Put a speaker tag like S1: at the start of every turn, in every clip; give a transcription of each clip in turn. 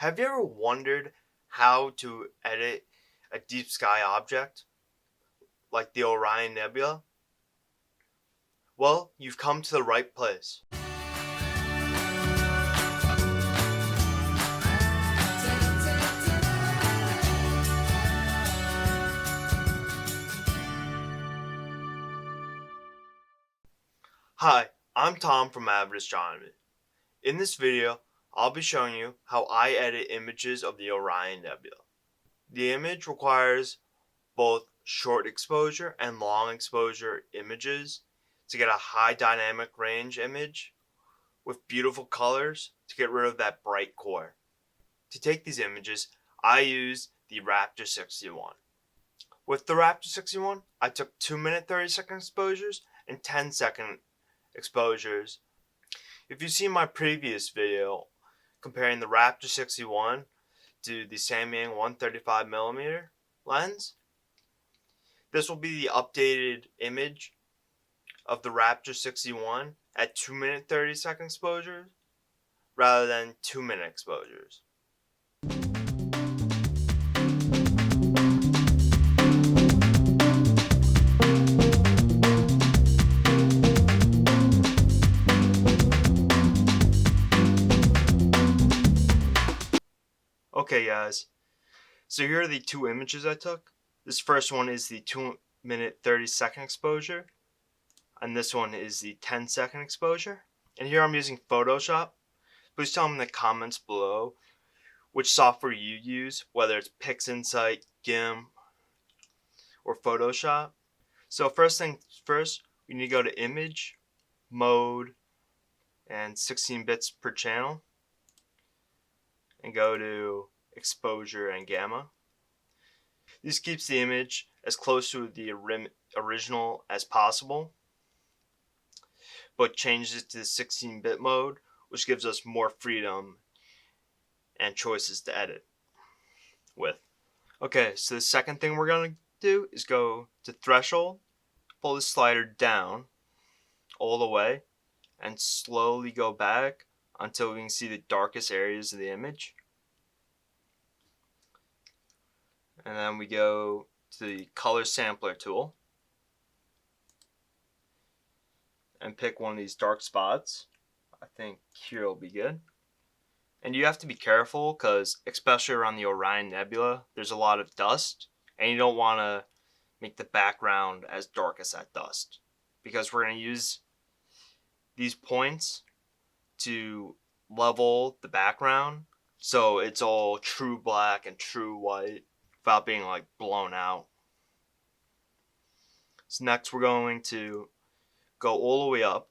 S1: Have you ever wondered how to edit a deep sky object like the Orion Nebula? Well, you've come to the right place. Hi, I'm Tom from Avid Astronomy. In this video, I'll be showing you how I edit images of the Orion Nebula. The image requires both short exposure and long exposure images to get a high dynamic range image with beautiful colors to get rid of that bright core. To take these images, I use the Raptor 61. With the Raptor 61, I took 2-minute 30-second exposures and 10-second exposures. If you've seen my previous video comparing the Raptor 61 to the Samyang 135mm lens, this will be the updated image of the Raptor 61 at 2-minute 30-second exposures rather than 2-minute exposures. Okay guys, so here are the two images I took. This first one is the 2-minute 30-second exposure, and this one is the 10-second exposure. And here I'm using Photoshop. Please tell me in the comments below which software you use, whether it's PixInsight, GIMP, or Photoshop. So first things first, we need to go to Image, Mode, and 16 bits per channel, and go to Exposure and Gamma. This keeps the image as close to the original as possible, but changes it to 16-bit mode, which gives us more freedom and choices to edit with. Okay, so the second thing we're going to do is go to Threshold, pull the slider down all the way, and slowly go back until we can see the darkest areas of the image. And then we go to the Color Sampler tool and pick one of these dark spots. I think here will be good. And you have to be careful because, especially around the Orion Nebula, there's a lot of dust, and you don't want to make the background as dark as that dust, because we're going to use these points to level the background so it's all true black and true white without being like blown out. So next we're going to go all the way up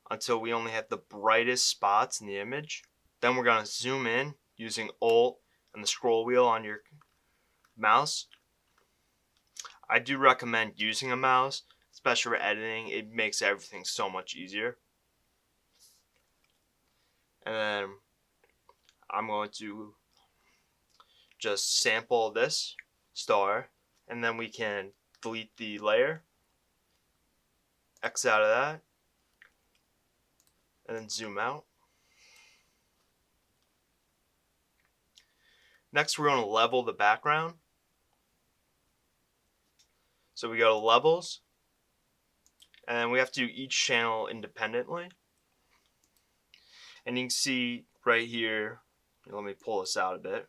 S1: until we only have the brightest spots in the image. Then we're going to zoom in using Alt and the scroll wheel on your mouse. I do recommend using a mouse, especially for editing. It makes everything so much easier. And then I'm going to just sample this star, and then we can delete the layer, X out of that, and then zoom out. Next, we're going to level the background. So we go to Levels, and we have to do each channel independently. And you can see right here, let me pull this out a bit.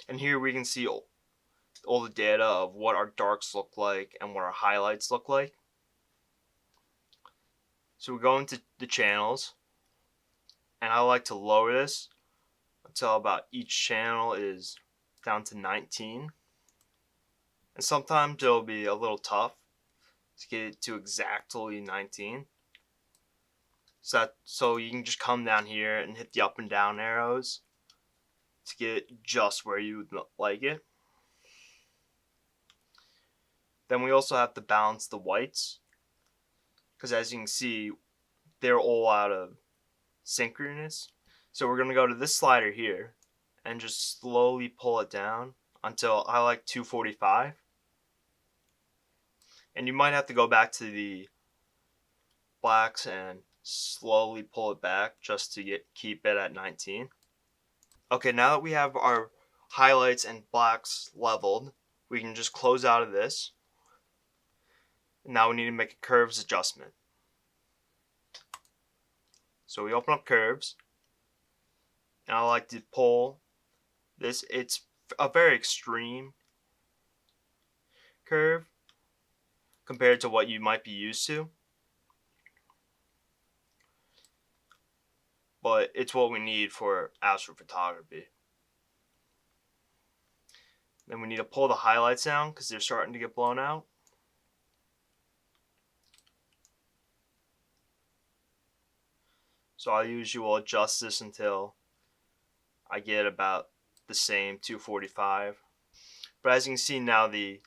S1: And here we can see all the data of what our darks look like and what our highlights look like. So we go into the channels, and I like to lower this until about each channel is down to 19. And sometimes it'll be a little tough to get it to exactly 19. So you can just come down here and hit the up and down arrows to get it just where you would like it. Then we also have to balance the whites, because as you can see, they're all out of synchronous. So we're going to go to this slider here and just slowly pull it down until I like 245. And you might have to go back to the blacks and slowly pull it back just to keep it at 19. Okay, now that we have our highlights and blacks leveled, we can just close out of this. Now we need to make a curves adjustment. So we open up curves, and I like to pull this. It's a very extreme curve compared to what you might be used to, but it's what we need for astrophotography. Then we need to pull the highlights down because they're starting to get blown out. So I usually will adjust this until I get about the same 245. But as you can see now, the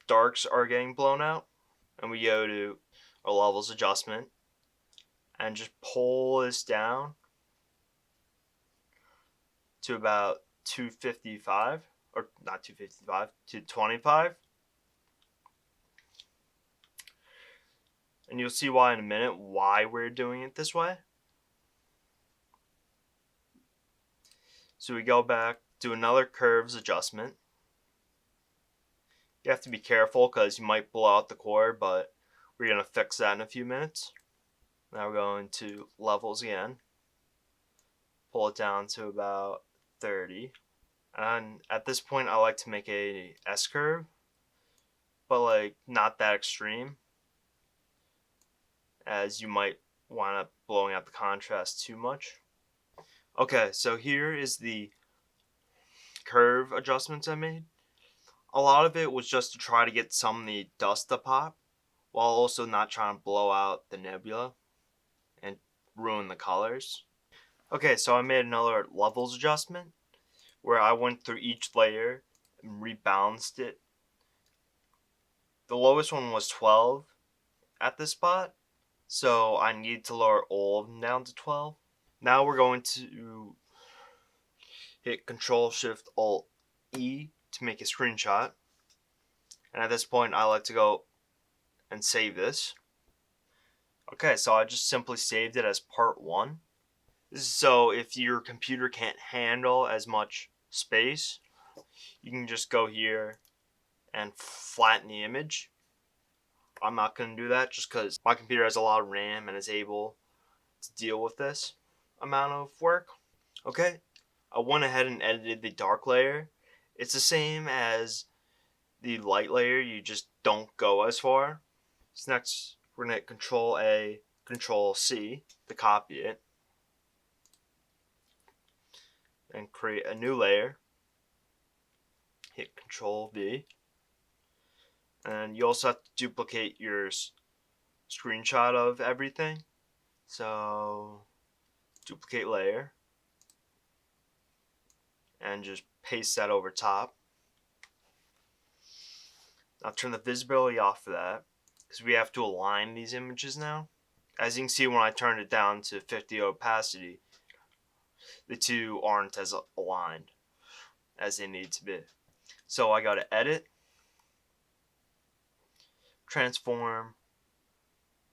S1: darks are getting blown out, and we go to our levels adjustment and just pull this down to about 255, or not 255, 225. And you'll see why in a minute why we're doing it this way. So we go back, do another curves adjustment. You have to be careful because you might blow out the core, but we're going to fix that in a few minutes. Now we're going to levels again. Pull it down to about 30. And at this point I like to make a S-curve, but like not that extreme, as you might wind up blowing out the contrast too much. Okay, so here is the curve adjustments I made. A lot of it was just to try to get some of the dust to pop, while also not trying to blow out the nebula and ruin the colors. Okay, so I made another levels adjustment where I went through each layer and rebalanced it. The lowest one was 12 at this spot, so I need to lower all of them down to 12. Now we're going to hit Control Shift Alt E to make a screenshot. And at this point I like to go and save this. Okay, so I just simply saved it as part 1. So if your computer can't handle as much space, you can just go here and flatten the image. I'm not going to do that just because my computer has a lot of RAM and is able to deal with this amount of work. Okay, I went ahead and edited the dark layer. It's the same as the light layer, you just don't go as far. So next we're going to hit Control A, Control C to copy it, and create a new layer. Hit Control V, and you also have to duplicate your screenshot of everything. So duplicate layer and just paste that over top. Now turn the visibility off for that because we have to align these images now. As you can see, when I turned it down to 50 opacity, the two aren't as aligned as they need to be. So I go to Edit, Transform,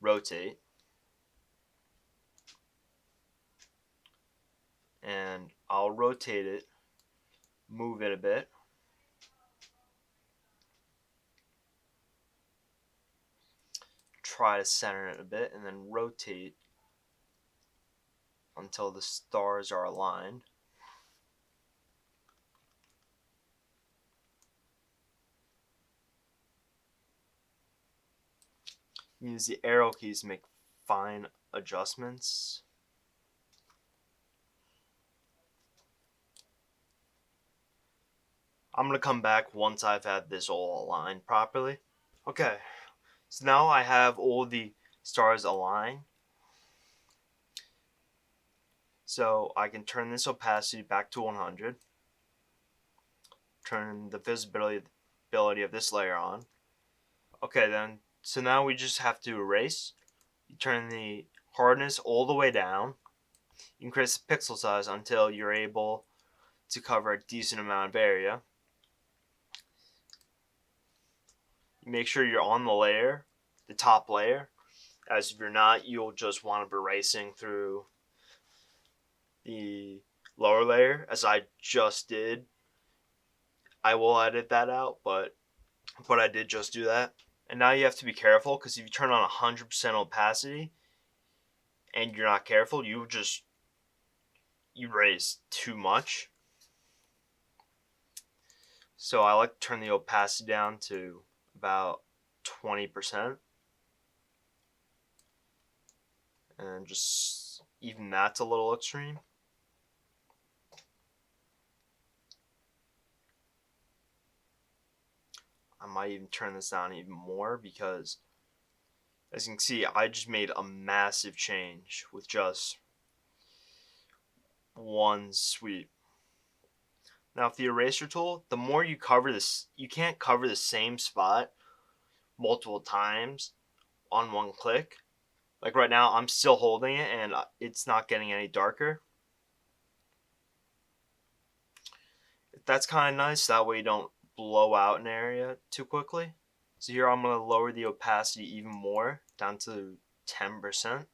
S1: Rotate, and I'll rotate it, move it a bit, try to center it a bit, and then rotate until the stars are aligned. Use the arrow keys to make fine adjustments. I'm going to come back once I've had this all aligned properly. Okay, so now I have all the stars aligned. So I can turn this opacity back to 100. Turn the visibility of this layer on. Okay then, so now we just have to erase. You turn the hardness all the way down. Increase the pixel size until you're able to cover a decent amount of area. Make sure you're on the layer, the top layer, as if you're not, you'll just want to be racing through the lower layer, as I just did. I will edit that out, but I did just do that. And now you have to be careful, because if you turn on 100% opacity and you're not careful, you raise too much. So I like to turn the opacity down to about 20%. And just even that's a little extreme. I might even turn this down even more, because as you can see, I just made a massive change with just one sweep. Now with the eraser tool, the more you cover this, you can't cover the same spot multiple times on one click. Like right now, I'm still holding it and it's not getting any darker. That's kind of nice, that way you don't blow out an area too quickly. So here I'm going to lower the opacity even more, down to 10%.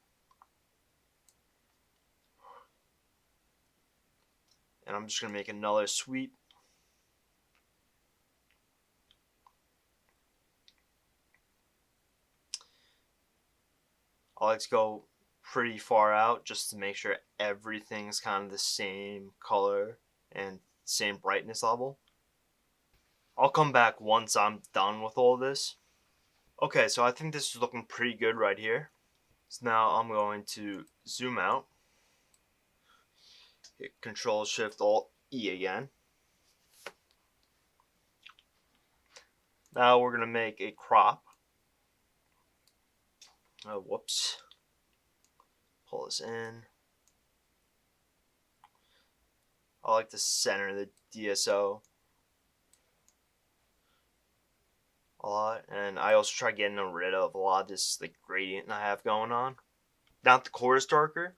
S1: And I'm just going to make another sweep. I like to go pretty far out just to make sure everything's kind of the same color and same brightness level. I'll come back once I'm done with all this. Okay, so I think this is looking pretty good right here. So now I'm going to zoom out. Hit Control Shift Alt E again. Now we're going to make a crop. Oh, whoops. Pull this in. I like to center the DSO a lot, and I also try getting rid of a lot of this like gradient I have going on. Now that the core is darker,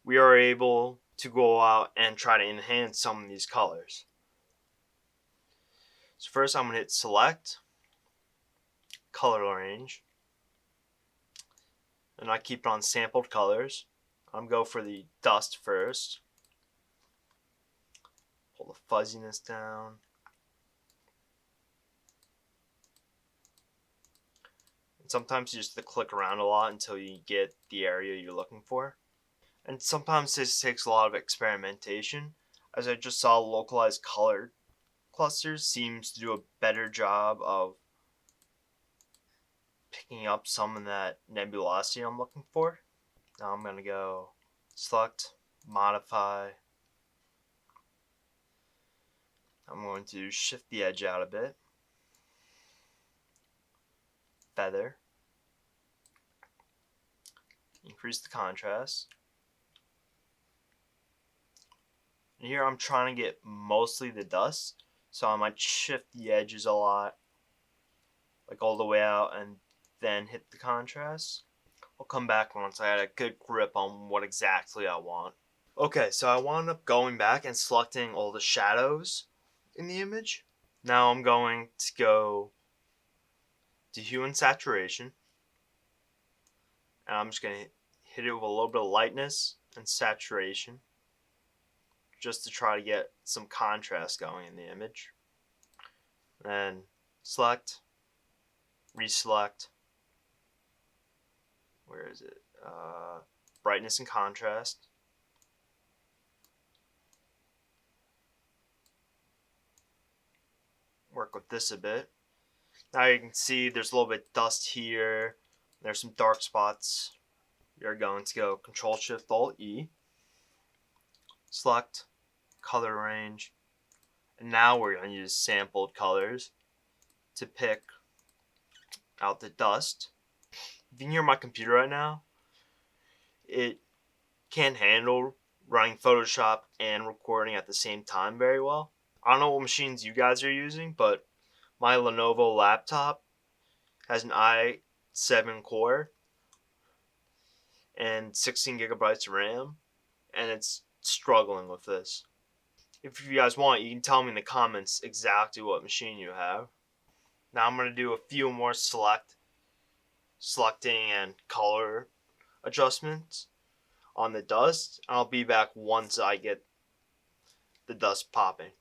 S1: we are able to go out and try to enhance some of these colors. So first I'm going to hit Select, Color Range, and I keep it on Sampled Colors. I'm going to go for the dust first. Pull the fuzziness down. And sometimes you just have to click around a lot until you get the area you're looking for. And sometimes this takes a lot of experimentation. As I just saw, localized color clusters seems to do a better job of picking up some of that nebulosity I'm looking for. Now I'm going to go Select, Modify. I'm going to shift the edge out a bit. Feather. Increase the contrast. And here I'm trying to get mostly the dust, so I might shift the edges a lot, like all the way out, and then hit the contrast. I'll come back once I had a good grip on what exactly I want. Okay, so I wound up going back and selecting all the shadows in the image. Now I'm going to go to Hue and Saturation, and I'm just going to hit it with a little bit of lightness and saturation, just to try to get some contrast going in the image. Then select, reselect, where is it? Brightness and contrast. Work with this a bit. Now you can see there's a little bit of dust here. There's some dark spots. You're going to go Control Shift Alt E, select, color range, and now we're going to use sampled colors to pick out the dust. If you can hear my computer right now, it can't handle running Photoshop and recording at the same time very well. I don't know what machines you guys are using, but my Lenovo laptop has an i7 core and 16 gigabytes of RAM, and it's struggling with this. If you guys want, you can tell me in the comments exactly what machine you have. Now I'm going to do a few more select selecting and color adjustments on the dust. I'll be back once I get the dust popping.